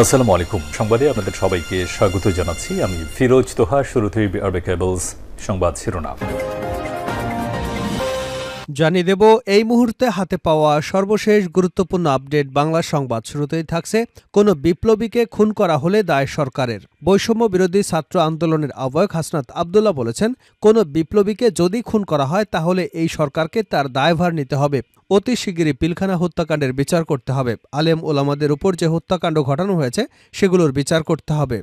আসসালামু আলাইকুম। সংবাদে আপনাদের সবাইকে স্বাগত জানাচ্ছি। আমি ফিরোজ তোহা। শুরুতেই বিআরবি কেবলস সংবাদ শিরোনাম জানিয়ে দেব এই মুহূর্তে হাতে পাওয়া সর্বশেষ গুরুত্বপূর্ণ আপডেট বাংলা সংবাদ। শুরুতেই থাকছে, কোনো বিপ্লবীকে খুন করা হলে দায় সরকারের। বৈষম্য বিরোধী ছাত্র আন্দোলনের আহ্বায়ক হাসনাত আব্দুল্লাহ বলেছেন, কোনো বিপ্লবীকে যদি খুন করা হয় তাহলে এই সরকারকে তার দায়ভার নিতে হবে। অতি শিগগিরই পিলখানা হত্যাকাণ্ডের বিচার করতে হবে। আলেম ওলামাদের উপর যে হত্যাকাণ্ড ঘটানো হয়েছে সেগুলোর বিচার করতে হবে।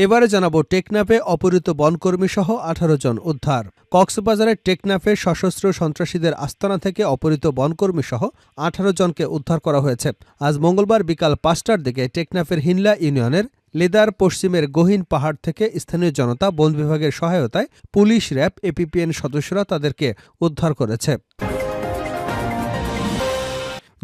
এবারে জানাবো, টেকনাফে অপহৃত বনকর্মী সহ 18 জন উদ্ধার। কক্সবাজারের টেকনাফে সশস্ত্র সন্ত্রাসীদের আস্তানা থেকে অপহৃত বনকর্মী সহ 18 জনকে উদ্ধার করা হয়েছে। আজ মঙ্গলবার বিকাল 5টার দিকে টেকনাফের হিনলা ইউনিয়নের লেদার পশ্চিমের গহীন পাহাড় থেকে স্থানীয় জনতা, বন বিভাগের সহায়তায় পুলিশ, র্যাব, এপিপিএন সদস্যরা তাদেরকে উদ্ধার করেছে।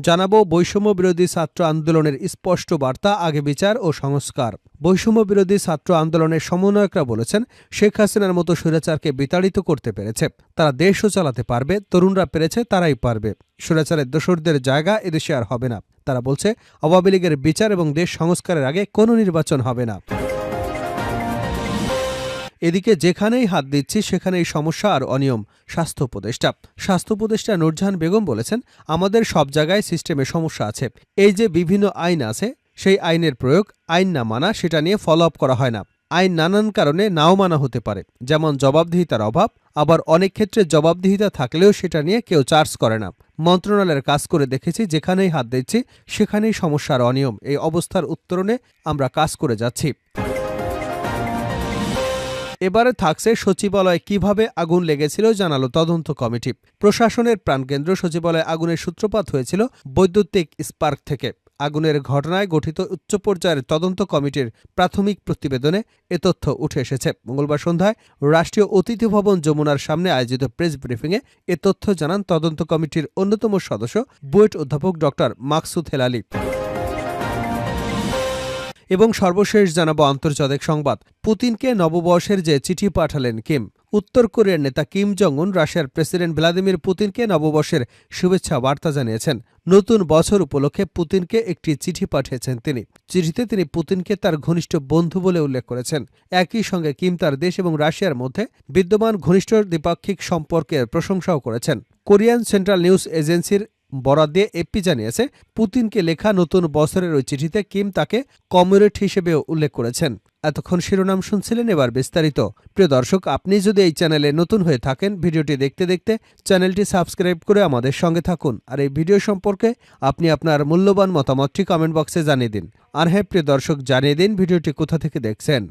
জানাবো, বৈষম্য বিরোধী ছাত্র আন্দোলনের স্পষ্ট বার্তা, আগে বিচার ও সংস্কার। বৈষম্য বিরোধী ছাত্র আন্দোলনের সমন্বয়করা বলেছেন, শেখ হাসিনার মতো স্বৈরাচারকে বিতাড়িত করতে পেরেছে তারা, দেশও চালাতে পারবে। তরুণরা পেরেছে, তারাই পারবে। স্বৈরাচারের দোসরদের জায়গা এদেশে আর হবে না। তারা বলছে, আওয়ামী লীগের বিচার এবং দেশ সংস্কারের আগে কোনো নির্বাচন হবে না। এদিকে যেখানেই হাত দিচ্ছি সেখানেই সমস্যা আর অনিয়ম। স্বাস্থ্য উপদেষ্টা নূরজাহান বেগম বলেছেন, আমাদের সব জায়গায় সিস্টেমে সমস্যা আছে। এই যে বিভিন্ন আইন আছে, সেই আইনের প্রয়োগ, আইন না মানা, সেটা নিয়ে ফলো আপ করা হয় না। আইন নানান কারণে নাও মানা হতে পারে, যেমন জবাবদিহিতার অভাব। আবার অনেক ক্ষেত্রে জবাবদিহিতা থাকলেও সেটা নিয়ে কেউ চার্জ করে না। মন্ত্রণালয়ের কাজ করে দেখেছি, যেখানেই হাত দিচ্ছি সেখানেই সমস্যা আর অনিয়ম। এই অবস্থার উত্তরণে আমরা কাজ করে যাচ্ছি। এবারে থাকছে, সচিবালয়ে কিভাবে আগুন লেগেছিল জানালো তদন্ত কমিটি। প্রশাসনের প্রাণকেন্দ্র সচিবালয়ে আগুনের সূত্রপাত হয়েছিল বৈদ্যুতিক স্পার্ক থেকে। আগুনের ঘটনায় গঠিত উচ্চ পর্যায়ের তদন্ত কমিটির প্রাথমিক প্রতিবেদনে এ তথ্য উঠে এসেছে। মঙ্গলবার সন্ধ্যায় রাষ্ট্রীয় অতিথি ভবন যমুনার সামনে আয়োজিত প্রেস ব্রিফিংয়ে এ তথ্য জানান তদন্ত কমিটির অন্যতম সদস্য, বুয়েট অধ্যাপক ডক্টর মাকসুদ হেলালি। এবং সর্বশেষ জানাবো আন্তর্জাতিক সংবাদ। পুতিনকে নববর্ষের যে চিঠি পাঠালেন কিম। উত্তর কোরিয়ার নেতা কিম জং উন রাশিয়ার প্রেসিডেন্ট ভ্লাদিমির পুতিনকে নববর্ষের শুভেচ্ছা বার্তা জানিয়েছেন। নতুন বছর উপলক্ষে পুতিনকে একটি চিঠি পাঠিয়েছেন তিনি। চিঠিতে তিনি পুতিনকে তার ঘনিষ্ঠ বন্ধু বলে উল্লেখ করেছেন। একই সঙ্গে কিম তার দেশ এবং রাশিয়ার মধ্যে বিদ্যমান ঘনিষ্ঠ দ্বিপাক্ষিক সম্পর্কের প্রশংসাও করেছেন। কোরিয়ান সেন্ট্রাল নিউজ এজেন্সির বরাত দিয়ে এপি জানিয়েছে, পুতিনকে লেখা নতুন বছরের ওই চিঠিতে কিম তাকে কমরেড হিসেবেও উল্লেখ করেছেন। এতক্ষণ শিরোনাম শুনছিলেন, এবার বিস্তারিত। প্রিয় দর্শক, আপনি যদি এই চ্যানেলে নতুন হয়ে থাকেন, ভিডিওটি দেখতে দেখতে চ্যানেলটি সাবস্ক্রাইব করে আমাদের সঙ্গে থাকুন। আর এই ভিডিও সম্পর্কে আপনি আপনার মূল্যবান মতামতটি কমেন্ট বক্সে জানিয়ে দিন। আর হ্যাঁ প্রিয় দর্শক, জানিয়ে দিন ভিডিওটি কোথা থেকে দেখছেন।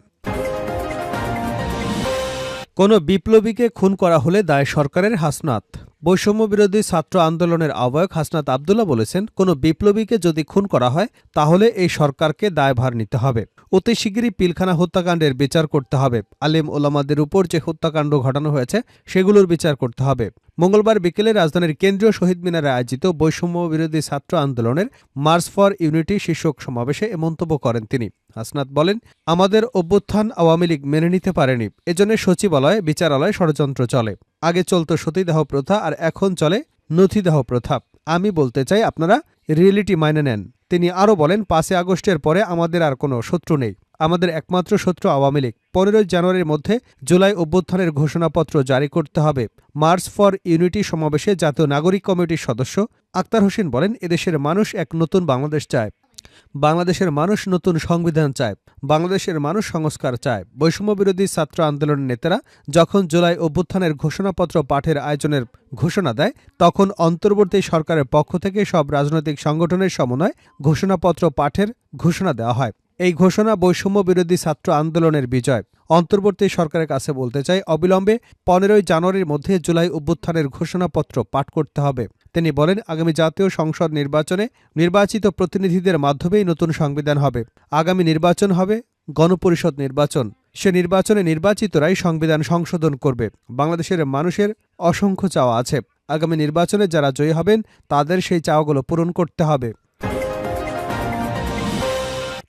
কোনো বিপ্লবীকে খুন করা হলে দায় সরকারের, হাসনাত। বৈষম্য বিরোধী ছাত্র আন্দোলনের আহ্বায়ক হাসনাত আব্দুল্লাহ বলেছেন, কোনো বিপ্লবীকে যদি খুন করা হয় তাহলে এই সরকারকে দায়ভার নিতে হবে। অতি শিগগিরই পিলখানা হত্যাকাণ্ডের বিচার করতে হবে। আলেম ওলামাদের উপর যে হত্যাকাণ্ড ঘটানো হয়েছে সেগুলোর বিচার করতে হবে। মঙ্গলবার বিকেলে রাজধানীর কেন্দ্রীয় শহীদ মিনারে আয়োজিত বৈষম্য বিরোধী ছাত্র আন্দোলনের মার্চ ফর ইউনিটি শীর্ষক সমাবেশে এ মন্তব্য করেন তিনি। হাসনাত বলেন, আমাদের অভ্যুত্থান আওয়ামী লীগ মেনে নিতে পারেনি। এজন্য সচিবালয়, বিচারালয় ষড়যন্ত্র চলে। আগে চলত সতীদাহ প্রথা, আর এখন চলে নথিদাহ প্রথা। আমি বলতে চাই, আপনারা রিয়েলিটি মাইনে নেন। তিনি আরও বলেন, 5 আগস্টের পরে আমাদের আর কোনো শত্রু নেই। আমাদের একমাত্র শত্রু আওয়ামী লীগ। 15 জানুয়ারির মধ্যে জুলাই অভ্যুত্থানের ঘোষণাপত্র জারি করতে হবে। মার্চ ফর ইউনিটি সমাবেশে জাতীয় নাগরিক কমিটির সদস্য আক্তার হোসেন বলেন, এদেশের মানুষ এক নতুন বাংলাদেশ চায়। বাংলাদেশের মানুষ নতুন সংবিধান চায়। বাংলাদেশের মানুষ সংস্কার চায়। বৈষম্য বিরোধী ছাত্র আন্দোলনের নেতারা যখন জুলাই অভ্যুত্থানের ঘোষণাপত্র পাঠের আয়োজনের ঘোষণা দেয়, তখন অন্তর্বর্তী সরকারের পক্ষ থেকে সব রাজনৈতিক সংগঠনের সমন্বয়ে ঘোষণাপত্র পাঠের ঘোষণা দেওয়া হয়। এই ঘোষণা বৈষম্য বিরোধী ছাত্র আন্দোলনের বিজয়। অন্তর্বর্তী সরকারের কাছে বলতে চাই, অবিলম্বে 15 জানুয়ারির মধ্যে জুলাই অভ্যুত্থানের ঘোষণাপত্র পাঠ করতে হবে। তিনি বলেন, আগামী জাতীয় সংসদ নির্বাচনে নির্বাচিত প্রতিনিধিদের মাধ্যমেই নতুন সংবিধান হবে। আগামী নির্বাচন হবে গণপরিষদ নির্বাচন। সে নির্বাচনে নির্বাচিতরাই সংবিধান সংশোধন করবে। বাংলাদেশের মানুষের অসংখ্য চাওয়া আছে। আগামী নির্বাচনে যারা জয়ী হবেন তাদের সেই চাওয়াগুলো পূরণ করতে হবে।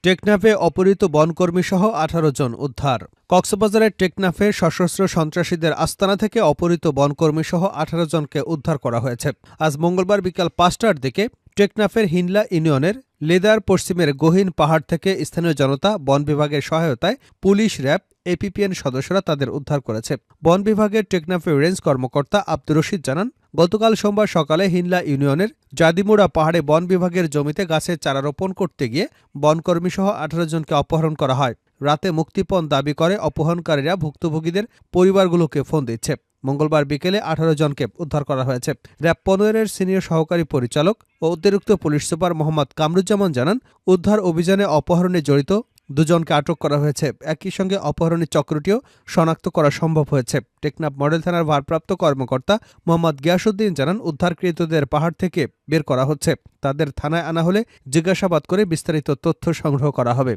টেকনাফে অপহৃত বনকর্মী সহ 18 জন উদ্ধার। কক্সবাজারের টেকনাফে সশস্ত্র সন্ত্রাসীদের আস্তানা থেকে অপহৃত বনকর্মী সহ 18 জনকে উদ্ধার করা হয়েছে। আজ মঙ্গলবার বিকাল 5টার দিকে টেকনাফের হিনলা ইউনিয়নের লেদার পশ্চিমের গহীন পাহাড় থেকে স্থানীয় জনতা, বন বিভাগের সহায়তায় পুলিশ, র্যাব, এপিপিএন সদস্যরা তাদের উদ্ধার করেছে। বন বিভাগের টেকনাফে রেঞ্জ কর্মকর্তা আব্দুর রশিদ জানান, গতকাল সোমবার সকালে হিনলা ইউনিয়নের জাদিমুড়া পাহাড়ে বন বিভাগের জমিতে গাছের চারা রোপণ করতে গিয়ে বনকর্মীসহ 18 জনকে অপহরণ করা হয়। রাতে মুক্তিপণ দাবি করে অপহরণকারীরা ভুক্তভোগীদের পরিবারগুলোকে ফোন দিচ্ছে। মঙ্গলবার বিকেলে 18 জনকে উদ্ধার করা হয়েছে। র্যাব 15-এর সিনিয়র সহকারী পরিচালক ও অতিরিক্ত পুলিশ সুপার মোহাম্মদ কামরুজ্জামান জানান, উদ্ধার অভিযানে অপহরণে জড়িত 2 জনকে আটক করা হয়েছে। একই সঙ্গে অপহরণের চক্রটিও শনাক্ত করা সম্ভব হয়েছে। টেকনাফ মডেল থানার ভারপ্রাপ্ত কর্মকর্তা মোহাম্মদ গিয়াসউদ্দিন জানান, উদ্ধারকৃতদের পাহাড় থেকে বের করা হচ্ছে। তাদের থানায় আনা হলে জিজ্ঞাসাবাদ করে বিস্তারিত তথ্য সংগ্রহ করা হবে।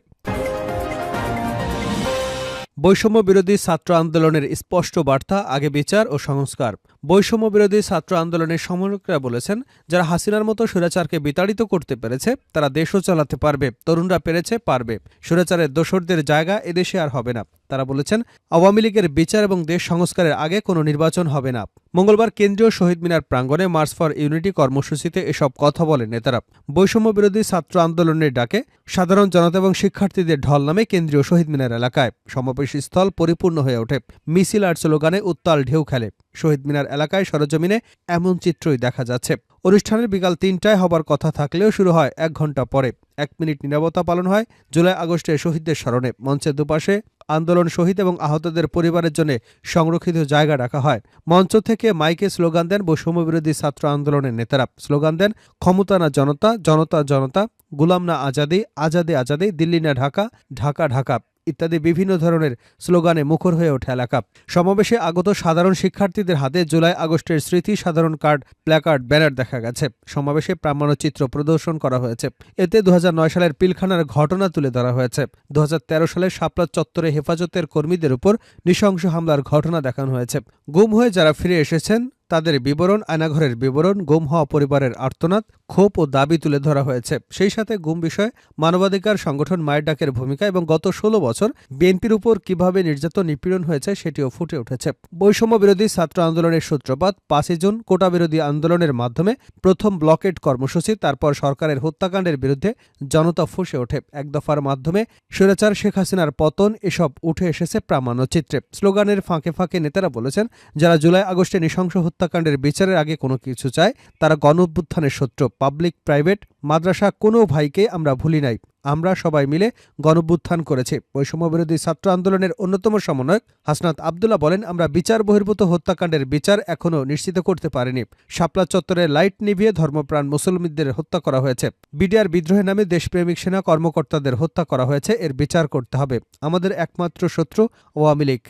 বৈষম্য বিরোধী ছাত্র আন্দোলনের স্পষ্ট বার্তা, আগে বিচার ও সংস্কার। বৈষম্য বিরোধী ছাত্র আন্দোলনের সমন্বয়করা বলেছেন, যারা হাসিনার মতো স্বৈরাচারকে বিতাড়িত করতে পেরেছে তারা দেশও চালাতে পারবে। তরুণরা পেরেছে, পারবে। স্বৈরাচারের দোসরদের জায়গা এদেশে আর হবে না। তারা বলেছেন, আওয়ামী লীগের বিচার এবং দেশ সংস্কারের আগে কোনো নির্বাচন হবে না। মঙ্গলবার কেন্দ্রীয় শহীদ মিনার প্রাঙ্গণে মার্চ ফর ইউনিটি কর্মসূচিতে এসব কথা বলেন নেতারা। বৈষম্য বিরোধী ছাত্র আন্দোলনের ডাকে সাধারণ জনতা এবং শিক্ষার্থীদের ঢল নামে কেন্দ্রীয় শহীদ মিনার এলাকায়। সমাবেশস্থল পরিপূর্ণ হয়ে ওঠে। মিছিল আর স্লোগানে উত্তাল ঢেউ খেলে। শহীদ মিনার এলাকায় সরজমিনে এমন চিত্রই দেখা যাচ্ছে। অনুষ্ঠানের বিকাল 3টায় হবার কথা থাকলেও শুরু হয় 1 ঘণ্টা পরে। 1 মিনিট নীরবতা পালন হয় জুলাই আগস্টের শহীদদের স্মরণে। মঞ্চের দুপাশে আন্দোলন শহীদ এবং আহতদের পরিবারের জন্য সংরক্ষিত জায়গা রাখা হয়। মঞ্চ থেকে মাইকে স্লোগান দেন বৈষম্যবিরোধী ছাত্র আন্দোলনের নেতারা। স্লোগান দেন, ক্ষমতা না জনতা, জনতা জনতা, গুলাম না আজাদি, আজাদি আজাদি, দিল্লি না ঢাকা, ঢাকা ঢাকা ইত্যাদি বিভিন্ন ধরনের স্লোগানে মুখর হয়ে ওঠে এলাকা। সমাবেশে আগত সাধারণ শিক্ষার্থীদের হাতে জুলাই আগস্টের স্মৃতি সাধারণ কার্ড, প্ল্যাকার্ড, ব্যানার দেখা গেছে। সমাবেশে প্রামাণ্যচিত্র প্রদর্শন করা হয়েছে। এতে 2009 সালের পিলখানার ঘটনা তুলে ধরা হয়েছে। 2013 সালে শাপলা চত্বরে হেফাজতের কর্মীদের উপর নৃশংস হামলার ঘটনা দেখানো হয়েছে। গুম হয়ে যারা ফিরে এসেছেন তাদের বিবরণ, আয়নাঘরের বিবরণ, গুম হওয়া পরিবারের আর্তনাদ, ক্ষোভ ও দাবি তুলে ধরা হয়েছে। সেই সাথে গুম বিষয়ে মানবাধিকার সংগঠন মায়ের ডাকের ভূমিকা এবং গত 16 বছর বিএনপির উপর কিভাবে নির্যাতন, নিপীড়ন হয়েছে সেটিও ফুটে উঠেছে। বৈষম্য বিরোধী ছাত্র আন্দোলনের সূত্রপাত 5 জুন কোটা বিরোধী আন্দোলনের মাধ্যমে প্রথম ব্লকেড কর্মসূচি, তারপর সরকারের হত্যাকাণ্ডের বিরুদ্ধে জনতা ফুঁসে ওঠে। 1 দফার মাধ্যমে স্বৈরাচার শেখ হাসিনার পতন, এসব উঠে এসেছে প্রামাণ্যচিত্রে। স্লোগানের ফাঁকে ফাঁকে নেতারা বলেছেন, যারা জুলাই আগস্টে নৃশংস হত্যাকাণ্ডের বিচারের আগে কোনো কিছু চায় তারা গণঅভ্যুত্থানের শত্রু। পাবলিক, প্রাইভেট, মাদ্রাসা কোনো ভাইকে আমরা ভুলি নাই। আমরা সবাই মিলে গণঅভ্যুত্থান করেছি। বৈষম্য বিরোধী ছাত্র আন্দোলনের অন্যতম সমন্বয়ক হাসনাত আব্দুল্লাহ বলেন, আমরা বিচার বহির্ভূত হত্যাকাণ্ডের বিচার এখনও নিশ্চিত করতে পারিনি। শাপলা চত্বরে লাইট নিভিয়ে ধর্মপ্রাণ মুসলমানদের হত্যা করা হয়েছে। বিডিআর বিদ্রোহের নামে দেশপ্রেমিক সেনা কর্মকর্তাদের হত্যা করা হয়েছে। এর বিচার করতে হবে। আমাদের একমাত্র শত্রু আওয়ামী লীগ।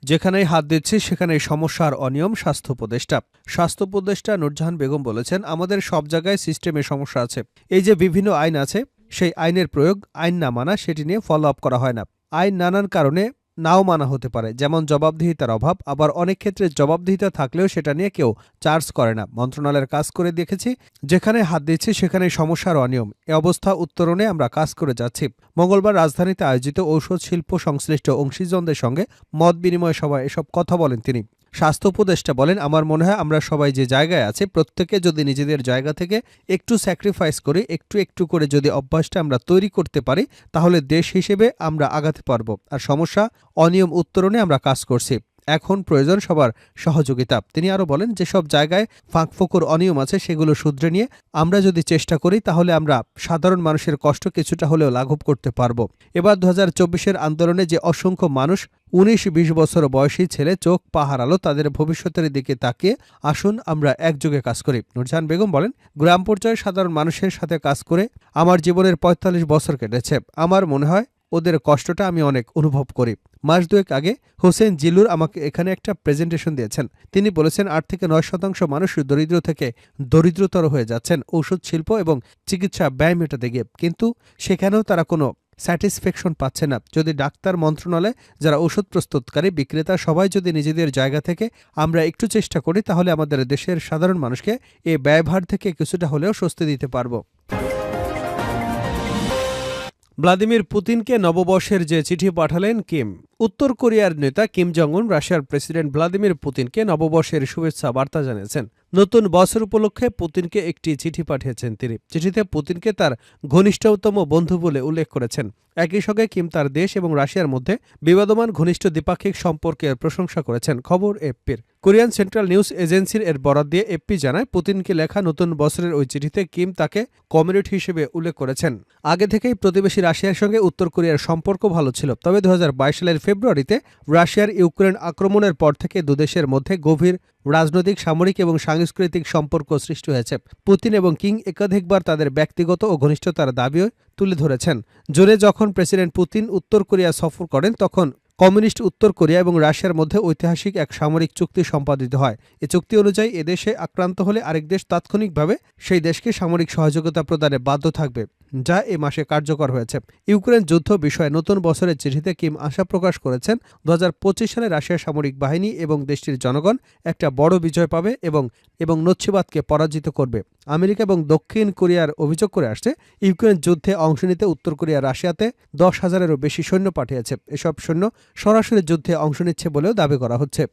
যেখানেই হাত দিচ্ছি সেখানেই সমস্যা আর অনিয়ম। স্বাস্থ্য উপদেষ্টা নূরজাহান বেগম বলেছেন, আমাদের সব জায়গায় সিস্টেমে সমস্যা আছে। এই যে বিভিন্ন আইন আছে, সেই আইনের প্রয়োগ, আইন না মানা, সেটি নিয়ে ফলো আপ করা হয় না। আইন নানান কারণে নাও মানা হতে পারে, যেমন জবাবদিহিতার অভাব। আবার অনেক ক্ষেত্রে জবাবদিহিতা থাকলেও সেটা নিয়ে কেউ চার্জ করে না। মন্ত্রণালয়ের কাজ করে দেখেছি, যেখানে হাত দিচ্ছি সেখানেই সমস্যার অনিয়ম। এ অবস্থা উত্তরণে আমরা কাজ করে যাচ্ছি। মঙ্গলবার রাজধানীতে আয়োজিত ঔষধ শিল্প সংশ্লিষ্ট অংশীজনদের সঙ্গে মত বিনিময় সভায় এসব কথা বলেন তিনি। স্বাস্থ্য উপদেষ্টা বলেন, আমার মনে হয় আমরা সবাই যে জায়গায় আছি, প্রত্যেকে যদি নিজেদের জায়গা থেকে একটু স্যাক্রিফাইস করি, একটু একটু করে যদি অভ্যাসটা আমরা তৈরি করতে পারি, তাহলে দেশ হিসেবে আমরা আগাতে পারব। আর সমস্যা, অনিয়ম উত্তরণে আমরা কাজ করছি। এখন প্রয়োজন সবার সহযোগিতা। তিনি আরও বলেন, যেসব জায়গায় ফাঁকফোকর, অনিয়ম আছে সেগুলো শুধরে নিয়ে আমরা যদি চেষ্টা করি তাহলে আমরা সাধারণ মানুষের কষ্ট কিছুটা হলেও লাঘব করতে পারব। এবার 2024-এর আন্দোলনে যে অসংখ্য মানুষ 19-20 বছর বয়সী ছেলে চোখ পা হারালো, তাদের ভবিষ্যতের দিকে তাকিয়ে আসুন আমরা একযোগে কাজ করি। নূরজাহান বেগম বলেন, গ্রাম পর্যায়ে সাধারণ মানুষের সাথে কাজ করে আমার জীবনের 45 বছর কেটেছে। আমার মনে হয় ওদের কষ্টটা আমি অনেক অনুভব করি। মাস 2 আগে হোসেন জিলুর আমাকে এখানে একটা প্রেজেন্টেশন দিয়েছেন। তিনি বলেছেন 8 থেকে 9% মানুষ দরিদ্র থেকে দরিদ্রতর হয়ে যাচ্ছেন ঔষধ শিল্প এবং চিকিৎসা ব্যয় মেটাতে গিয়ে, কিন্তু সেখানেও তারা কোনো স্যাটিসফ্যাকশন পাচ্ছে না। যদি ডাক্তার, মন্ত্রণালয়, যারা ওষুধ প্রস্তুতকারী, বিক্রেতা, সবাই যদি নিজেদের জায়গা থেকে আমরা একটু চেষ্টা করি, তাহলে আমাদের দেশের সাধারণ মানুষকে এই ব্যয়ভার থেকে কিছুটা হলেও স্বস্তি দিতে পারব। ভ্লাদিমির পুতিনকে নববর্ষের যে চিঠি পাঠালেন কিম। উত্তর কোরিয়ার নেতা কিম জং উন রাশিয়ার প্রেসিডেন্ট ভ্লাদিমির পুতিনকে নববর্ষের শুভেচ্ছা বার্তা জানিয়েছেন। নতুন বছর উপলক্ষে পুতিনকে একটি চিঠি পাঠিয়েছেন তিনি। চিঠিতে পুতিনকে তার ঘনিষ্ঠতম বন্ধু বলে উল্লেখ করেছেন। একই সঙ্গে কিম তার দেশ এবং রাশিয়ার মধ্যে বিবাদমান ঘনিষ্ঠ দ্বিপাক্ষিক সম্পর্কের প্রশংসা করেছেন। খবর এফপির। কোরিয়ান সেন্ট্রাল নিউজ এজেন্সির এর বরাত দিয়ে এফপি জানায়, পুতিনকে লেখা নতুন বছরের ওই চিঠিতে কিম তাকে কমিউনিট হিসেবে উল্লেখ করেছেন। আগে থেকেই প্রতিবেশী রাশিয়ার সঙ্গে উত্তর কোরিয়ার সম্পর্ক ভালো ছিল, তবে ২০২২ সালের ফেব্রুয়ারিতে রাশিয়ার ইউক্রেন আক্রমণের পর থেকে দুদেশের মধ্যে গভীর রাজনৈতিক, সামরিক এবং সাংস্কৃতিক সম্পর্ক সৃষ্টি হয়েছে। পুতিন এবং কিং একাধিকবার তাদের ব্যক্তিগত ও ঘনিষ্ঠতার দাবিও তুলে ধরেছেন। জুনে যখন প্রেসিডেন্ট পুতিন উত্তর কোরিয়া সফর করেন, তখন কমিউনিস্ট উত্তর কোরিয়া এবং রাশিয়ার মধ্যে ঐতিহাসিক এক সামরিক চুক্তি সম্পাদিত হয়। এ চুক্তি অনুযায়ী এদেশে আক্রান্ত হলে আরেক দেশ তাৎক্ষণিকভাবে সেই দেশকে সামরিক সহযোগিতা প্রদানে বাধ্য থাকবে, যা এ মাসে কার্যকর হয়েছে। ইউক্রেন যুদ্ধ বিষয়ে নতুন বছরের চিঠিতে কিম আশা প্রকাশ করেছেন, ২০২৫ সালে রাশিয়ার সামরিক বাহিনী এবং দেশটির জনগণ একটা বড় বিজয় পাবে এবং নচ্ছিবাদকে পরাজিত করবে। আমেরিকা এবং দক্ষিণ কোরিয়ার অভিযোগ করে আসছে, ইউক্রেন যুদ্ধে অংশ নিতে উত্তর কোরিয়া রাশিয়াতে ১০,০০০-এরও বেশি সৈন্য পাঠিয়েছে। এসব সৈন্য সরাসরি যুদ্ধে অংশ নিচ্ছে বলেও দাবি করা হচ্ছে।